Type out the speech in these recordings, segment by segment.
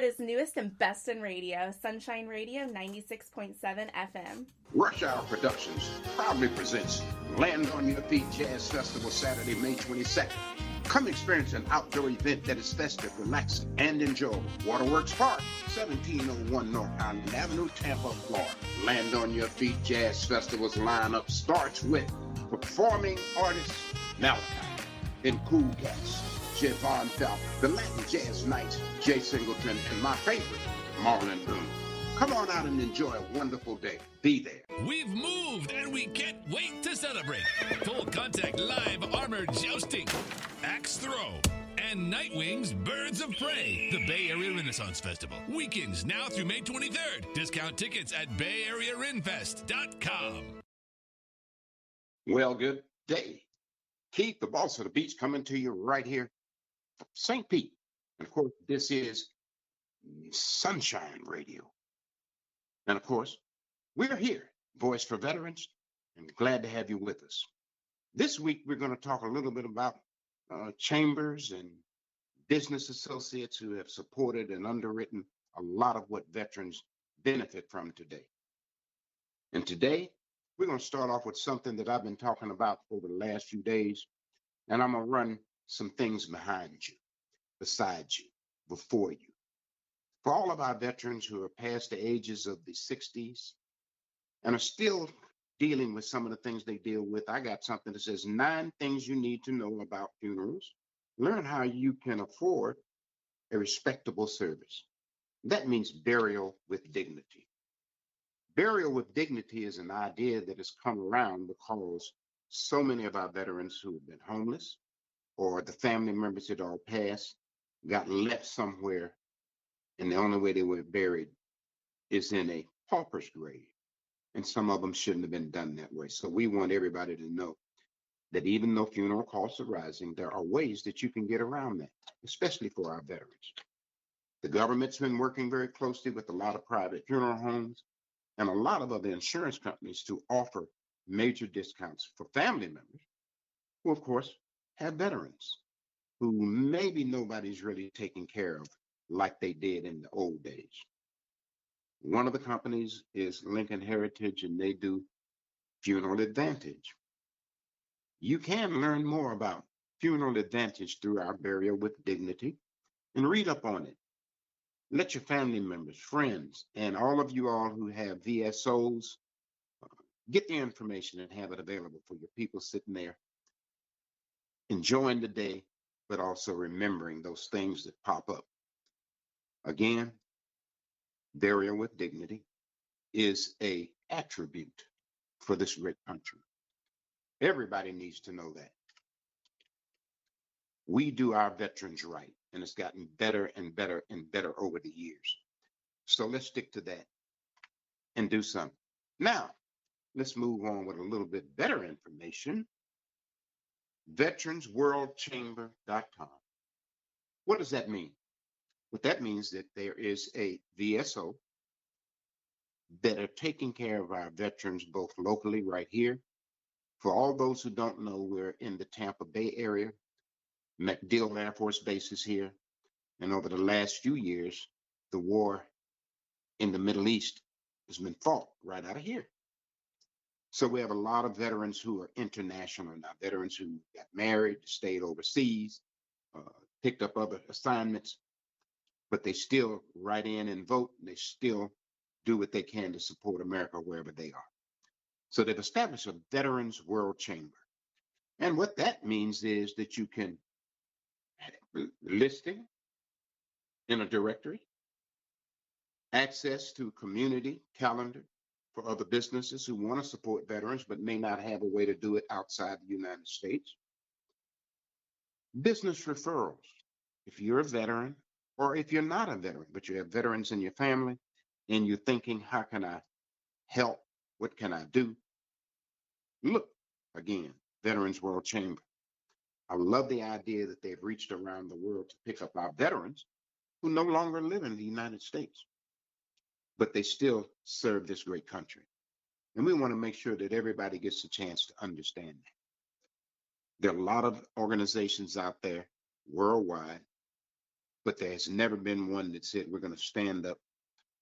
Florida's newest and best in radio, Sunshine Radio 96.7 FM. Rush Hour Productions proudly presents Land on Your Feet Jazz Festival Saturday, May 22nd. Come experience an outdoor event that is festive, relaxing, and enjoyable. Waterworks Park, 1701 North Island Avenue, Tampa, Florida. Land on Your Feet Jazz Festival's lineup starts with performing artists Malachi and Cool Cats, Javon Falcon, the Latin Jazz Knights, Jay Singleton, and my favorite, Marlon Boone. Come on out and enjoy a wonderful day. Be there. We've moved and we can't wait to celebrate. Full contact live armored jousting, axe throw, and Nightwing's Birds of Prey. The Bay Area Renaissance Festival. Weekends now through May 23rd. Discount tickets at BayAreaRenFest.com. Well, good day. Keith, the boss of the beach, coming to you right here from St. Pete. And of course, this is Sunshine Radio. And of course, we're here, Voice for Veterans, and glad to have you with us. This week, we're going to talk a little bit about chambers and business associates who have supported and underwritten a lot of what veterans benefit from today. And today, we're going to start off with something that I've been talking about over the last few days, and I'm going to run some things behind you, beside you, before you. For all of our veterans who are past the ages of the 60s and are still dealing with some of the things they deal with, I got something that says 9 things you need to know about funerals. Learn how you can afford a respectable service. That means burial with dignity. Burial with dignity is an idea that has come around because so many of our veterans who have been homeless or the family members that are passed got left somewhere, and the only way they were buried is in a pauper's grave. And some of them shouldn't have been done that way. So we want everybody to know that even though funeral costs are rising, there are ways that you can get around that, especially for our veterans. The government's been working very closely with a lot of private funeral homes and a lot of other insurance companies to offer major discounts for family members who, of course, have veterans who maybe nobody's really taking care of like they did in the old days. One of the companies is Lincoln Heritage, and they do Funeral Advantage. You can learn more about Funeral Advantage through our Burial with Dignity and read up on it. Let your family members, friends, and all of you all who have VSOs get the information and have it available for your people sitting there enjoying the day, but also remembering those things that pop up. Again, burial with dignity is an attribute for this great country. Everybody needs to know that. We do our veterans right, and it's gotten better and better and better over the years. So let's stick to that and do something. Now, let's move on with a little bit better information. VeteransWorldChamber.com. What does that mean? What that means that there is a VSO that are taking care of our veterans both locally right here. For all those who don't know, we're in the Tampa Bay area. MacDill Air Force Base is here. And over the last few years, the war in the Middle East has been fought right out of here. So we have a lot of veterans who are international now, veterans who got married, stayed overseas, picked up other assignments, but they still write in and vote. And they still do what they can to support America wherever they are. So they've established a Veterans World Chamber. And what that means is that you can listing in a directory, access to community calendar for other businesses who want to support veterans but may not have a way to do it outside the United States. Business referrals. If you're a veteran, or if you're not a veteran, but you have veterans in your family and you're thinking, how can I help? What can I do? Look, again, Veterans World Chamber. I love the idea that they've reached around the world to pick up our veterans who no longer live in the United States, but they still serve this great country. And we want to make sure that everybody gets a chance to understand that. There are a lot of organizations out there worldwide but there has never been one that said we're going to stand up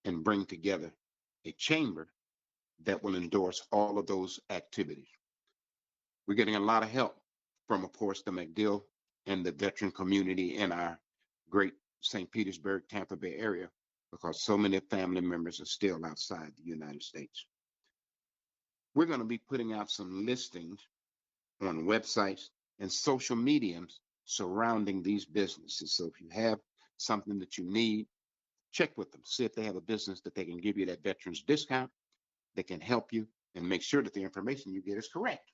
and bring together a chamber that will endorse all of those activities. We're getting a lot of help from, of course, the MacDill and the veteran community in our great St. Petersburg, Tampa Bay area, because so many family members are still outside the United States. We're going to be putting out some listings on websites and social mediums surrounding these businesses. So if you have something that you need, check with them. See if they have a business that they can give you that veterans discount, that can help you, and make sure that the information you get is correct.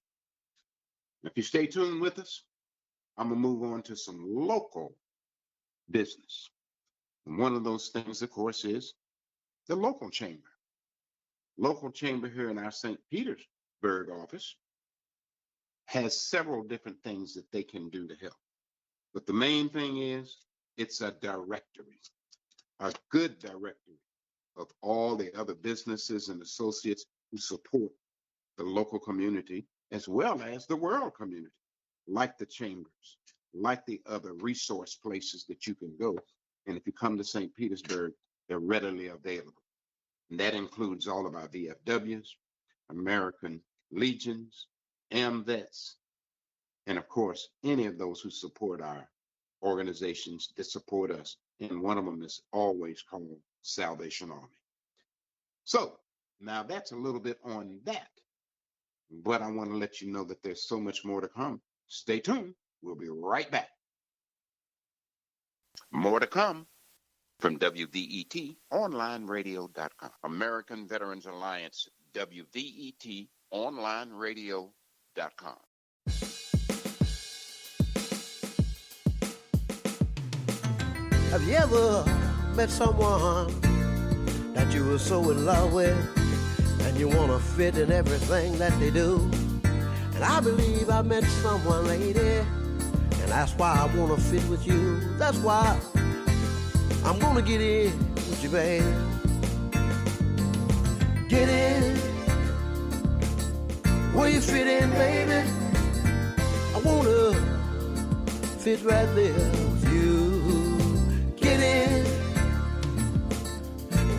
If you stay tuned with us, I'm going to move on to some local business. And one of those things, of course, is the local chamber. Local chamber here in our St. Petersburg office has several different things that they can do to help. But the main thing is it's a directory, a good directory of all the other businesses and associates who support the local community as well as the world community, like the chambers, like the other resource places that you can go. And if you come to St. Petersburg, they're readily available. And that includes all of our VFWs, American Legions, AMVETS, and of course, any of those who support our organizations that support us. And one of them is always called Salvation Army. So now that's a little bit on that. But I want to let you know that there's so much more to come. Stay tuned. We'll be right back. More to come from WVETOnlineradio.com. American Veterans Alliance, WVETOnlineradio.com. Have you ever met someone that you were so in love with and you want to fit in everything that they do? And I believe I met someone, lady, and that's why I want to fit with you. That's why I'm going to get in with you, babe. Get in where you fit in, baby. I want to fit right there with you. Get in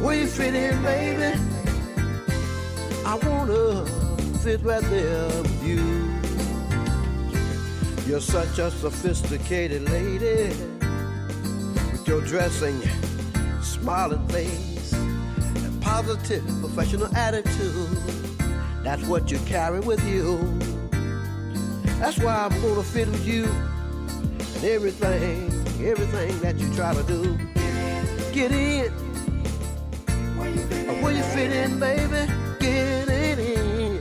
where you fit in, baby. I want to fit right there with you. You're such a sophisticated lady with your dressing, smiling face, and positive professional attitude. That's what you carry with you. That's why I'm gonna fit with you and everything that you try to do. Get in where you fit in, baby. Get in.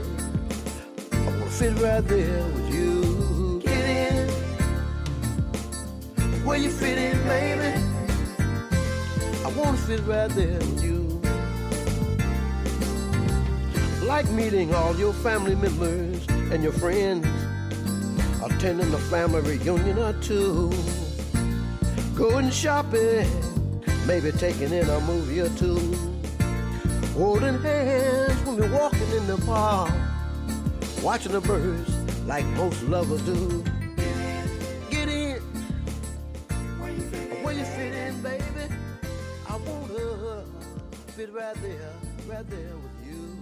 I wanna fit right there with you. Get in where you fit in, baby. I wanna fit right there with you. Like meeting all your family members and your friends, attending a family reunion or two, going shopping, maybe taking in a movie or two, holding hands when we're walking in the park, watching the birds like most lovers do. Get in where you fit in, baby. I wanna fit right there with you.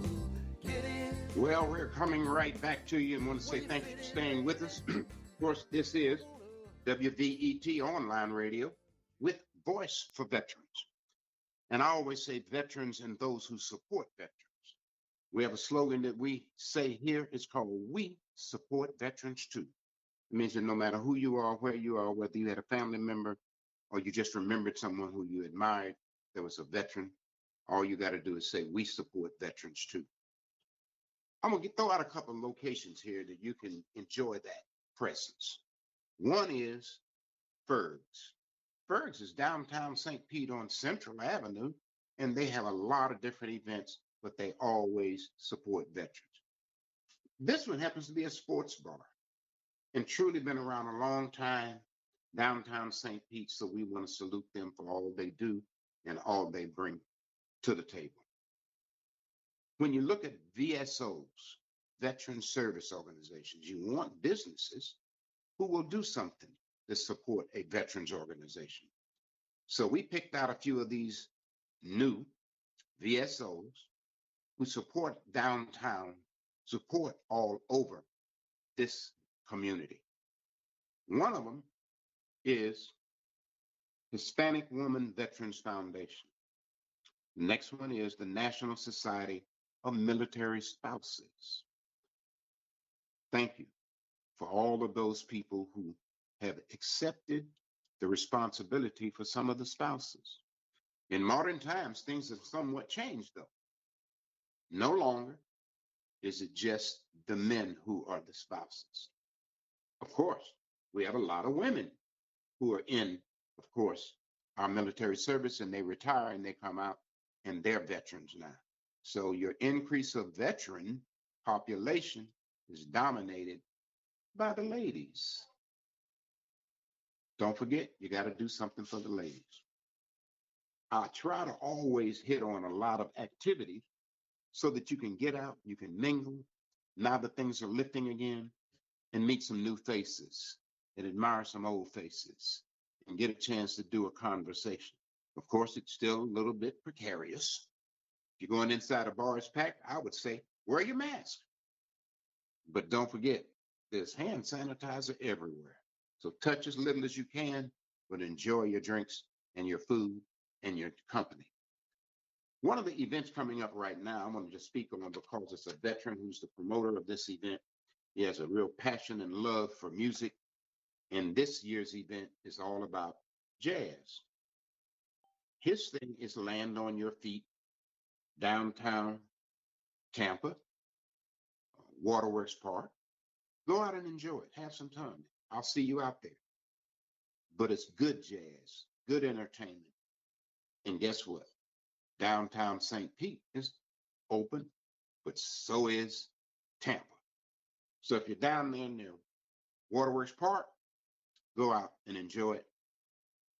Get in. Well, we're coming right back to you and want to say thank you for staying with us. Of course, this is WVET Online Radio with Voice for Veterans. And I always say veterans and those who support veterans. We have a slogan that we say here. It's called We Support Veterans Too. It means that no matter who you are, where you are, whether you had a family member or you just remembered someone who you admired that was a veteran, all you got to do is say, we support veterans too. I'm going to throw out a couple of locations here that you can enjoy that presence. One is Ferg's. Ferg's is downtown St. Pete on Central Avenue, and they have a lot of different events, but they always support veterans. This one happens to be a sports bar and truly been around a long time, downtown St. Pete, so we want to salute them for all they do and all they bring to the table. When you look at VSOs, Veteran Service Organizations, you want businesses who will do something to support a veterans organization. So we picked out a few of these new VSOs who support downtown, support all over this community. One of them is Hispanic Woman Veterans Foundation. The next one is the National Society of Military Spouses. Thank you for all of those people who have accepted the responsibility for some of the spouses. In modern times, things have somewhat changed, though. No longer is it just the men who are the spouses. Of course, we have a lot of women who are in, of course, our military service, and they retire and they come out and they're veterans now. So your increase of veteran population is dominated by the ladies. Don't forget, you got to do something for the ladies. I try to always hit on a lot of activities so that you can get out, you can mingle, now that things are lifting again, and meet some new faces and admire some old faces and get a chance to do a conversation. Of course, it's still a little bit precarious. If you're going inside a bar is packed, I would say wear your mask. But don't forget, there's hand sanitizer everywhere. So touch as little as you can, but enjoy your drinks and your food and your company. One of the events coming up right now, I want to just speak on because it's a veteran who's the promoter of this event. He has a real passion and love for music. And this year's event is all about jazz. His thing is Land on Your Feet, downtown Tampa, Waterworks Park. Go out and enjoy it. Have some time. I'll see you out there. But it's good jazz, good entertainment. And guess what? Downtown St. Pete is open, but so is Tampa. So if you're down there near Waterworks Park, go out and enjoy it.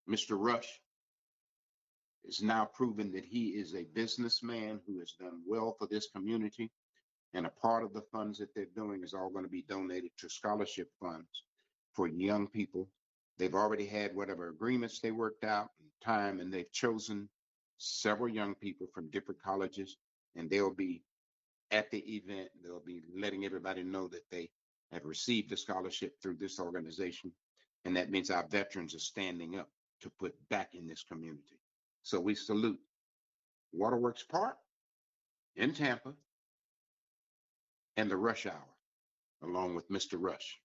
Mr. Rush is now proven that he is a businessman who has done well for this community. And a part of the funds that they're doing is all going to be donated to scholarship funds for young people. They've already had whatever agreements they worked out in time, and they've chosen several young people from different colleges, and they'll be at the event. They'll be letting everybody know that they have received a scholarship through this organization. And that means our veterans are standing up to put back in this community. So we salute Waterworks Park in Tampa and the Rush Hour, along with Mr. Rush.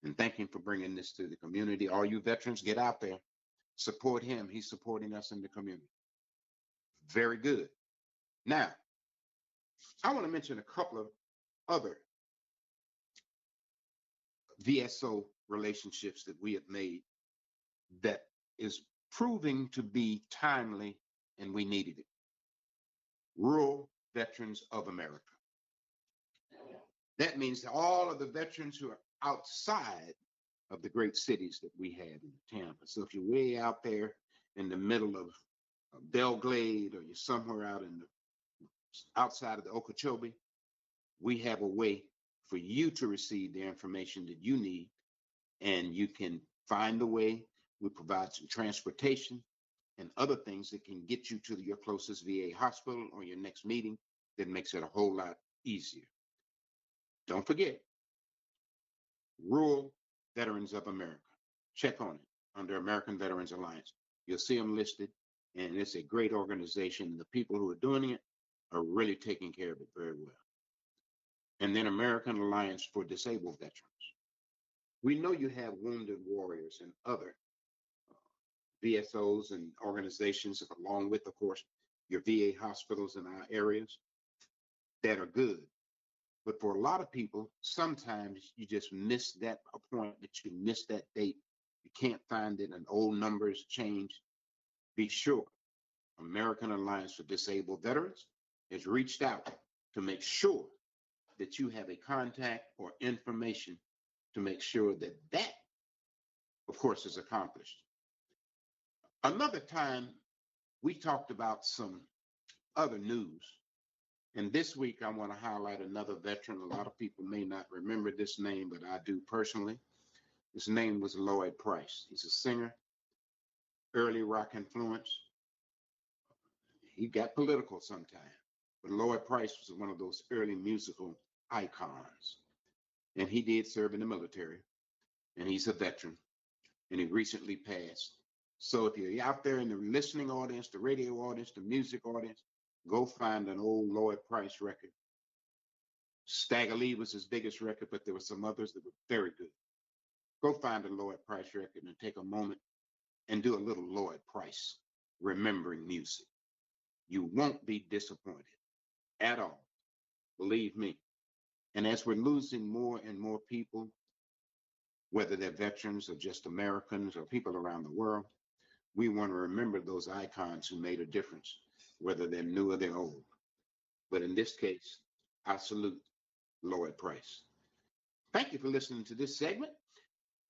And thank him for bringing this to the community. All you veterans, get out there, support him. He's supporting us in the community. Very good. Now, I want to mention a couple of other VSO relationships that we have made that is proving to be timely, and we needed it. Rural Veterans of America. That means that all of the veterans who are outside of the great cities that we have in Tampa. So if you're way out there in the middle of Belglade, or you're somewhere out in the outside of the Okeechobee, we have a way for you to receive the information that you need, and you can find a way. We provide some transportation and other things that can get you to your closest VA hospital or your next meeting. That makes it a whole lot easier. Don't forget, Rural Veterans of America. Check on it under American Veterans Alliance. You'll see them listed, and it's a great organization. The people who are doing it are really taking care of it very well. And then American Alliance for Disabled Veterans. We know you have wounded warriors and other VSOs and organizations, along with, of course, your VA hospitals in our areas that are good. But for a lot of people, sometimes you just miss that point, that you miss that date. You can't find it, and old numbers change. Be sure American Alliance for Disabled Veterans has reached out to make sure that you have a contact or information to make sure that that, of course, is accomplished. Another time, we talked about some other news. And this week, I want to highlight another veteran. A lot of people may not remember this name, but I do personally. His name was Lloyd Price. He's a singer. early rock influence. He got political sometimes, but Lloyd Price was one of those early musical icons. And he did serve in the military, and he's a veteran, and he recently passed. So if you're out there in the listening audience, the radio audience, the music audience, go find an old Lloyd Price record. Stagger Lee was his biggest record, but there were some others that were very good. Go find a Lloyd Price record and take a moment and do a little Lloyd Price remembering music. You won't be disappointed at all, believe me. And as we're losing more and more people, whether they're veterans or just Americans or people around the world, we want to remember those icons who made a difference, whether they're new or they're old. But in this case, I salute Lloyd Price. Thank you for listening to this segment.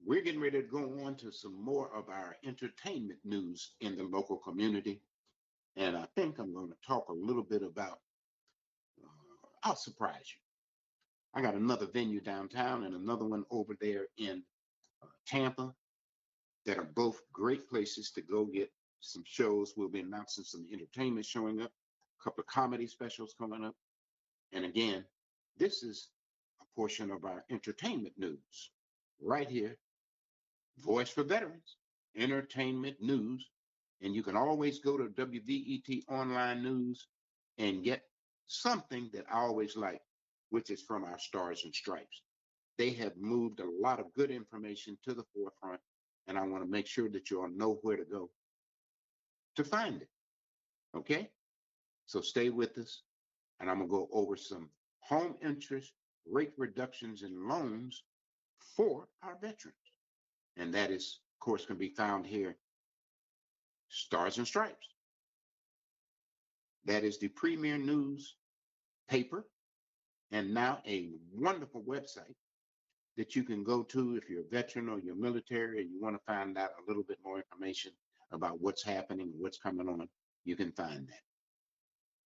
We're getting ready to go on to some more of our entertainment news in the local community. And I think I'm going to talk a little bit about, I'll surprise you. I got another venue downtown and another one over there in Tampa that are both great places to go get some shows. We'll be announcing some entertainment showing up, a couple of comedy specials coming up. And again, this is a portion of our entertainment news right here. Voice for Veterans, entertainment news. And you can always go to WVET Online News and get something that I always like, which is from our Stars and Stripes. They have moved a lot of good information to the forefront, and I want to make sure that you all know where to go to find it. Okay? So stay with us, and I'm going to go over some home interest rate reductions and loans for our veterans. And that is, of course, can be found here, Stars and Stripes. That is the premier news paper, and now a wonderful website that you can go to if you're a veteran or you're military and you want to find out a little bit more information about what's happening, what's coming on. You can find that.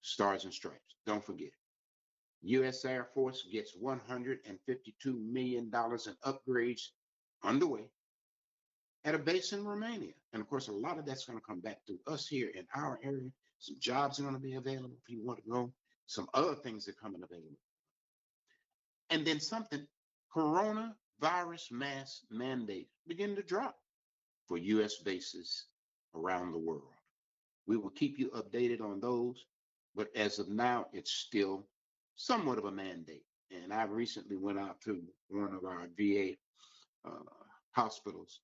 Stars and Stripes. Don't forget. U.S. Air Force gets $152 million in upgrades underway at a base in Romania. And of course, a lot of that's going to come back to us here in our area. Some jobs are going to be available if you want to go. Some other things are coming available. And then something, coronavirus mask mandates begin to drop for U.S. bases around the world. We will keep you updated on those, but as of now, it's still somewhat of a mandate. And I recently went out to one of our VA hospitals,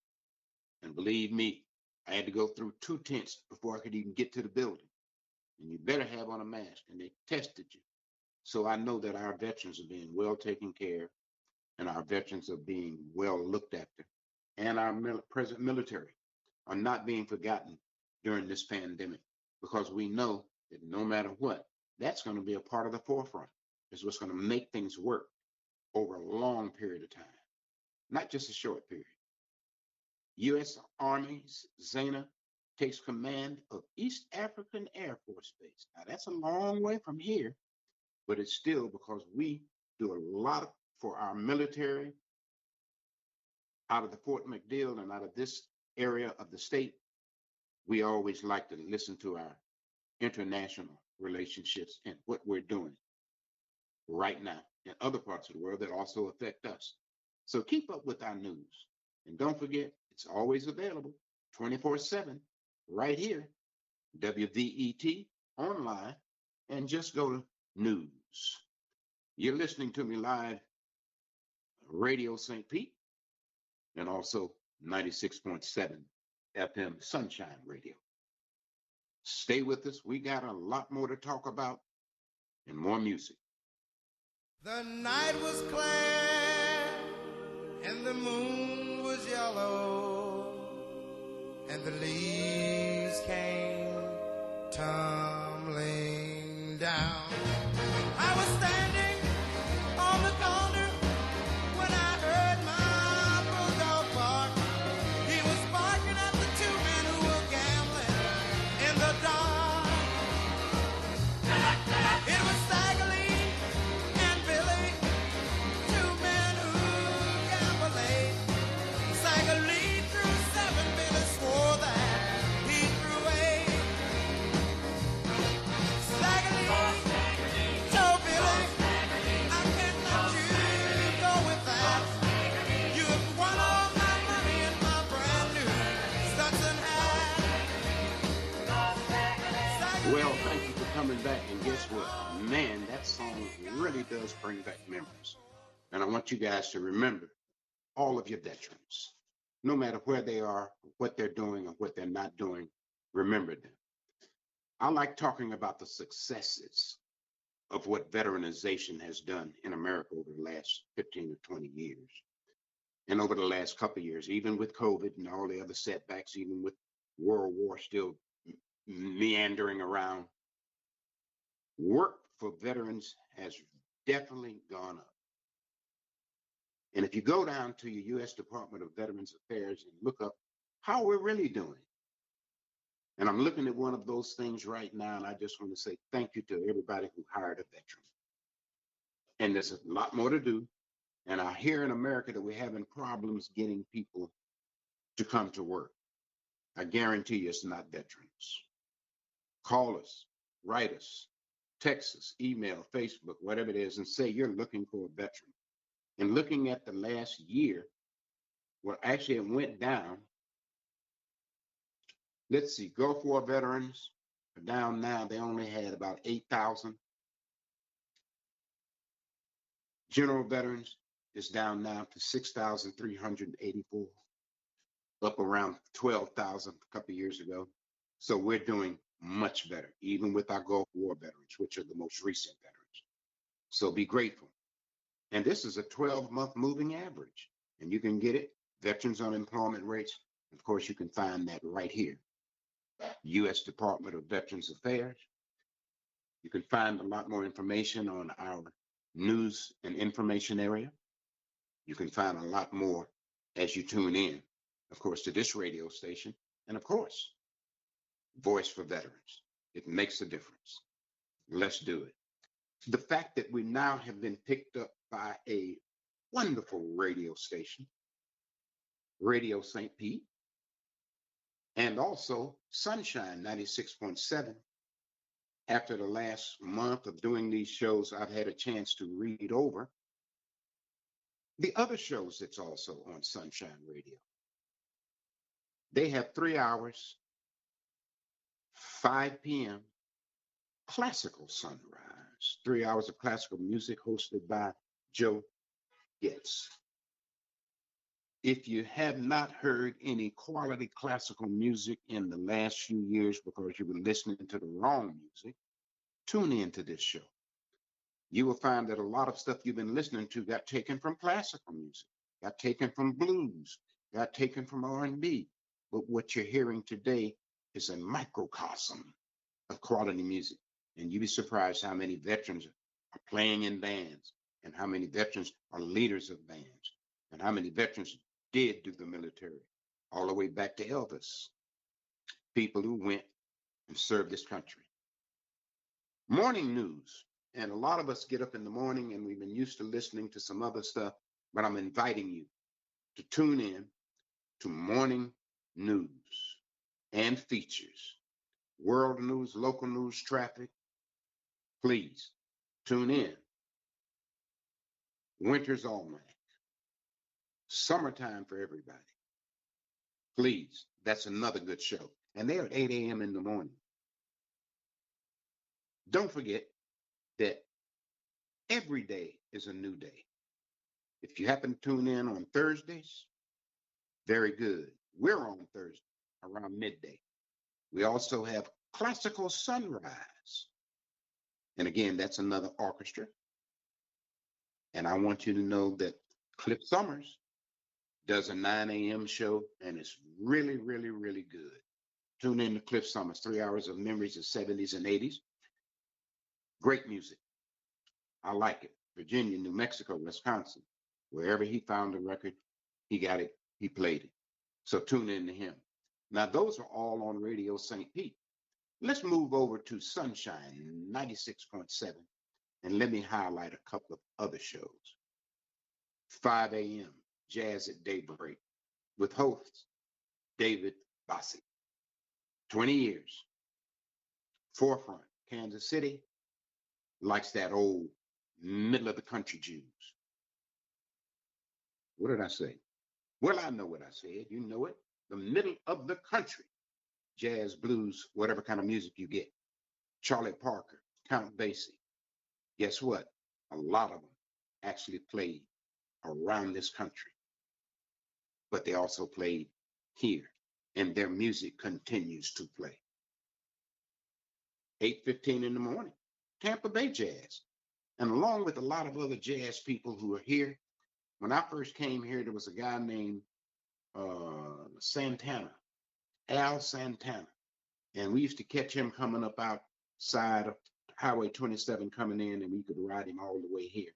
and believe me, I had to go through 2 tents before I could even get to the building. And you better have on a mask, and they tested you. So I know that our veterans are being well taken care of, and our veterans are being well looked after, and our present military are not being forgotten during this pandemic, because we know that no matter what, that's going to be a part of the forefront. It's what's going to make things work over a long period of time, not just a short period. U.S. Army's Zana takes command of East African Air Force Base. Now, that's a long way from here, but it's still because we do a lot for our military out of the Fort McDill and out of this area of the state. We always like to listen to our international relationships and what we're doing right now in other parts of the world that also affect us. So keep up with our news. And don't forget, it's always available 24/7 right here, WVET Online, and just go to news. You're listening to me live, Radio St. Pete, and also 96.7 FM Sunshine Radio. Stay with us. We got a lot more to talk about and more music. The night was clear and the moon was yellow and the leaves came tumbling down. I was standing on the corner when I heard my bulldog bark. He was barking at the 2 men who were gambling in the dark. It was Stagger Lee and Billy, 2 men who gambled late. Stagger Lee threw 7, Billy swore that Well, thank you for coming back. And guess what? Man, that song really does bring back memories. And I want you guys to remember all of your veterans, no matter where they are, what they're doing, or what they're not doing. Remember them. I like talking about the successes of what veteranization has done in America over the last 15 to 20 years. And over the last couple of years, even with COVID and all the other setbacks, even with World War still meandering around, work for veterans has definitely gone up. And if you go down to your U.S. Department of Veterans Affairs and look up how we're really doing, and I'm looking at one of those things right now, and I just want to say thank you to everybody who hired a veteran. And there's a lot more to do. And I hear in America that we're having problems getting people to come to work. I guarantee you it's not veterans. Call us, write us, text us, email, Facebook, whatever it is, and say you're looking for a veteran. And looking at the last year, well, actually it went down. Let's see, Gulf War veterans are down now. They only had about 8,000. General veterans is down now to 6,384, up around 12,000 a couple of years ago. So we're doing much better, even with our Gulf War veterans, which are the most recent veterans. So be grateful. And this is a 12-month moving average, and you can get it, veterans unemployment rates. Of course, you can find that right here, U.S. Department of Veterans Affairs. You can find a lot more information on our news and information area. You can find a lot more as you tune in, of course, to this radio station. And of course, Voice for Veterans. It makes a difference. Let's do it. The fact that we now have been picked up by a wonderful radio station, Radio St. Pete, and also Sunshine 96.7. After the last month of doing these shows, I've had a chance to read over the other shows that's also on Sunshine Radio. They have 3 hours, 5 p.m., classical sunrise, 3 hours of classical music hosted by Joe Getz. If you have not heard any quality classical music in the last few years because you were listening to the wrong music, tune in to this show. You will find that a lot of stuff you've been listening to got taken from classical music, got taken from blues, got taken from R&B. But what you're hearing today is a microcosm of quality music. And you'd be surprised how many veterans are playing in bands, and how many veterans are leaders of bands, and how many veterans did do the military, all the way back to Elvis, people who went and served this country. Morning news. And a lot of us get up in the morning and we've been used to listening to some other stuff, but I'm inviting you to tune in to morning news and features, world news, local news, traffic. Please tune in. Winter's Almanac. Summertime for everybody. Please, that's another good show. And they're at 8 a.m. in the morning. Don't forget that every day is a new day. If you happen to tune in on Thursdays, very good. We're on Thursday around midday. We also have Classical Sunrise. And again, that's another orchestra. And I want you to know that Cliff Summers does a 9 a.m. show, and it's really, really, really good. Tune in to Cliff Summers, 3 hours of memories of 70s and 80s. Great music. I like it. Virginia, New Mexico, Wisconsin, wherever he found a record, he got it, he played it. So tune in to him. Now, those are all on Radio St. Pete. Let's move over to Sunshine 96.7, and let me highlight a couple of other shows. 5 a.m., Jazz at Daybreak, with host David Bossie. 20 years. Forefront, Kansas City, likes that old middle of the country Jews. What did I say? Well, I know what I said. You know it. The middle of the country. Jazz, blues, whatever kind of music you get. Charlie Parker, Count Basie. Guess what? A lot of them actually played around this country, but they also played here, and their music continues to play. 8:15 in the morning, Tampa Bay Jazz. And along with a lot of other jazz people who are here, when I first came here, there was a guy named Santana, Al Santana. And we used to catch him coming up outside of Highway 27 coming in, and we could ride him all the way here.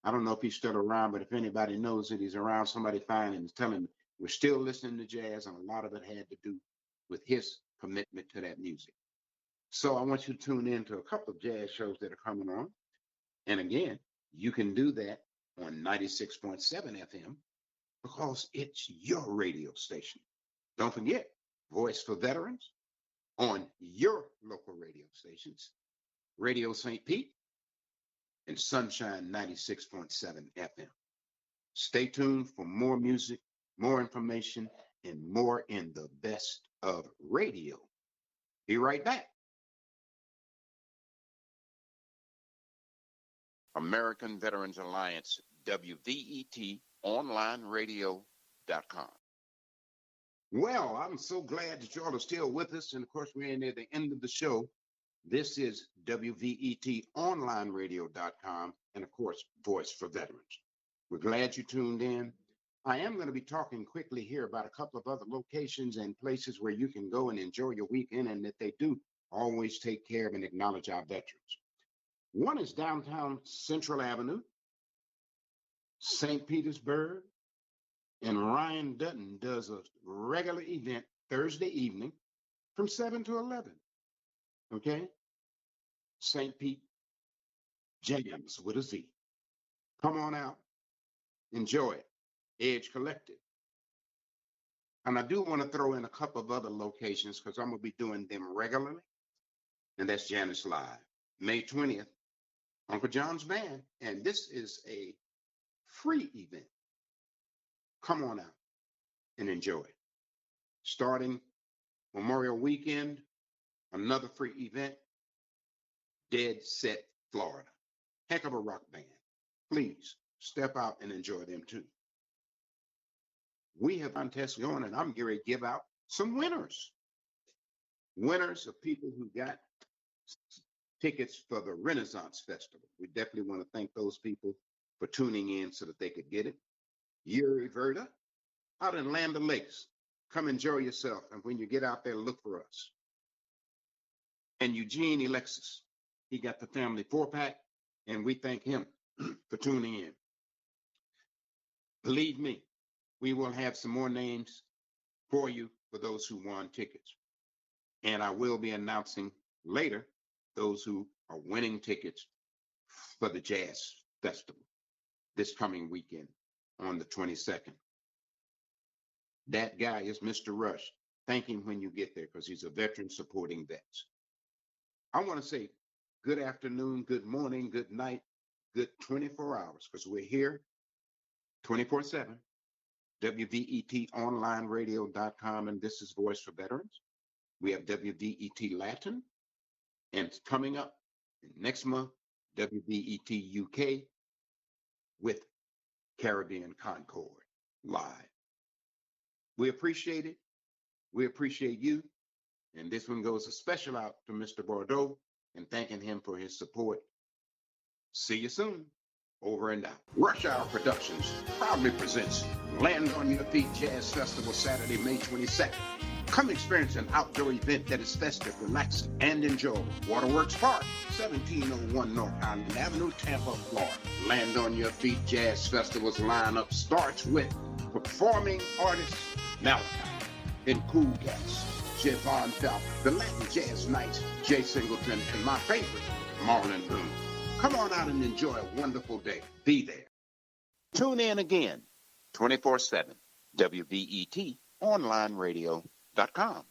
I don't know if he's still around, but if anybody knows that he's around, somebody find him and tell him we're still listening to jazz, and a lot of it had to do with his commitment to that music. So I want you to tune in to a couple of jazz shows that are coming on. And again, you can do that on 96.7 FM because it's your radio station. Don't forget, Voice for Veterans on your local radio stations, Radio St. Pete and Sunshine 96.7 FM. Stay tuned for more music, more information, and more in the best of radio. Be right back. American Veterans Alliance, WVET, onlineradio.com. Well, I'm so glad that y'all are still with us. And of course, we're in at the end of the show. This is WVET, onlineradio.com, and of course, Voice for Veterans. We're glad you tuned in. I am going to be talking quickly here about a couple of other locations and places where you can go and enjoy your weekend, and that they do always take care of and acknowledge our veterans. One is downtown Central Avenue, St. Petersburg, and Ryan Dutton does a regular event Thursday evening from 7 to 11. Okay? St. Pete Jams with a Z. Come on out, enjoy it. Edge Collective. And I do want to throw in a couple of other locations because I'm going to be doing them regularly. And that's Janice Live, May 20th, Uncle John's Band. And this is a free event. Come on out and enjoy it. Starting Memorial Weekend, another free event, Dead Set, Florida. Heck of a rock band. Please step out and enjoy them too. We have contests going, and I'm going to give out some winners. Winners of people who got tickets for the Renaissance Festival. We definitely want to thank those people for tuning in so that they could get it. Yuri Verda, out in Land O'Lakes. Come enjoy yourself. And when you get out there, look for us. And Eugene Alexis, he got the family 4-pack, and we thank him for tuning in. Believe me, we will have some more names for you for those who won tickets. And I will be announcing later those who are winning tickets for the Jazz Festival this coming weekend on the 22nd. That guy is Mr. Rush. Thank him when you get there because he's a veteran supporting vets. I want to say good afternoon, good morning, good night, good 24 hours because we're here 24/7. WVETonlineradio.com, and this is Voice for Veterans. We have WVET Latin, and it's coming up next month, WVET UK with Caribbean Concord live. We appreciate it. We appreciate you. And this one goes a special out to Mr. Bordeaux and thanking him for his support. See you soon. Over and out. Rush Hour Productions proudly presents Land on Your Feet Jazz Festival Saturday, May 22nd. Come experience an outdoor event that is festive, relaxing, and enjoyable. Waterworks Park, 1701 North Island Avenue, Tampa, Florida. Land on Your Feet Jazz Festival's lineup starts with performing artists Malachi and Cool Cats, Javon Falcon, the Latin Jazz Knights, Jay Singleton, and my favorite, Marlon Boone. Come on out and enjoy a wonderful day. Be there. Tune in again, 24/7, WVET, onlineradio.com.